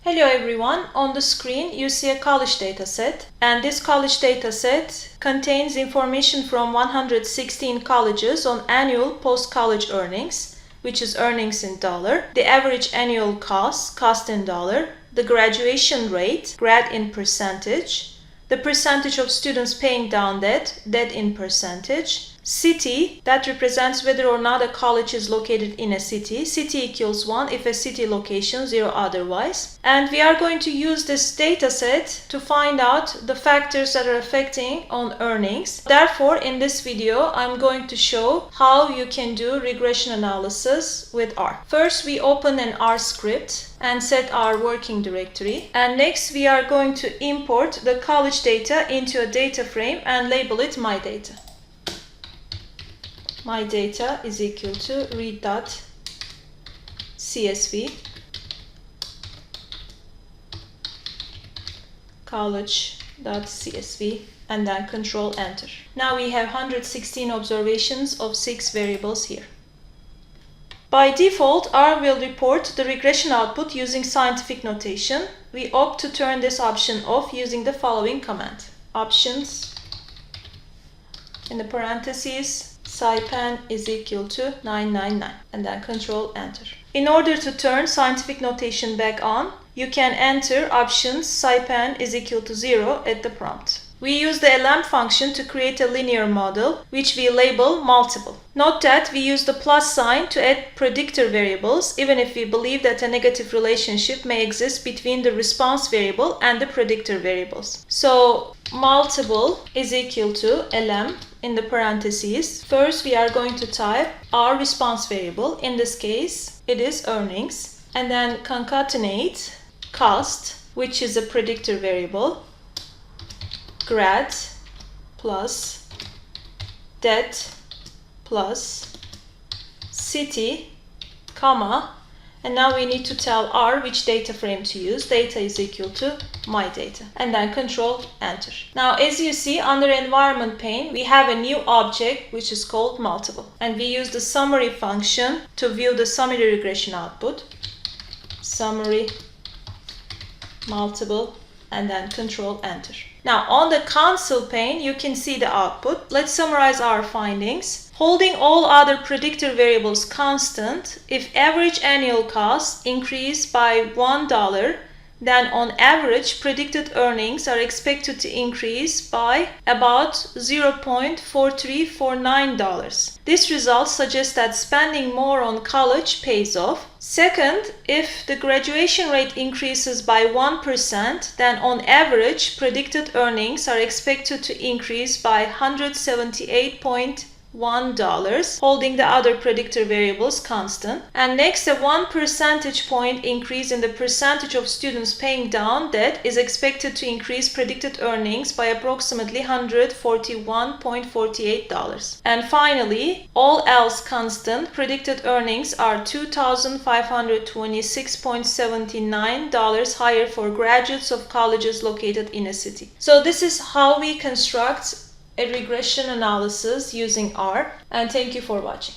Hello everyone, on the screen you see a college dataset, and this college dataset contains information from 116 colleges on annual post-college earnings, which is earnings in dollar, the average annual cost in dollar, the graduation rate, grad in percentage, the percentage of students paying down debt in percentage, city, that represents whether or not a college is located in a city. City equals 1 if a city location, 0 otherwise. And we are going to use this data set to find out the factors that are affecting on earnings. Therefore, in this video, I'm going to show how you can do regression analysis with R. First, we open an R script and set our working directory. And next, we are going to import the college data into a data frame and label it my data. My data is equal to read.csv college.csv and then control enter. Now we have 116 observations of 6 variables here. By default, R will report the regression output using scientific notation. We opt to turn this option off using the following command. Options, in the parentheses, Saipan is equal to 999 and then control enter. In order to turn scientific notation back on, you can enter options Saipan is equal to 0 at the prompt. We use the lm function to create a linear model, which we label multiple. Note that we use the plus sign to add predictor variables, even if we believe that a negative relationship may exist between the response variable and the predictor variables. So multiple is equal to lm in the parentheses. First, we are going to type our response variable. In this case, it is earnings. And then concatenate cost, which is a predictor variable, grad plus debt plus city, comma, and now we need to tell R which data frame to use. Data is equal to my data and then control enter. Now as you see, under environment pane we have a new object which is called multiple, and we use the summary function to view the summary regression output. Summary multiple and then control enter. Now on the console pane you can see the output. Let's summarize our findings. Holding all other predictor variables constant, if average annual costs increase by $1, then on average predicted earnings are expected to increase by about $0.4349. This result suggests that spending more on college pays off. Second, if the graduation rate increases by 1%, then on average predicted earnings are expected to increase by $178.1, holding the other predictor variables constant. And next, a 1 percentage point increase in the percentage of students paying down debt is expected to increase predicted earnings by approximately $141.48. And finally, all else constant, predicted earnings are $2,526.79 higher for graduates of colleges located in a city. So this is how we construct a regression analysis using R, and thank you for watching.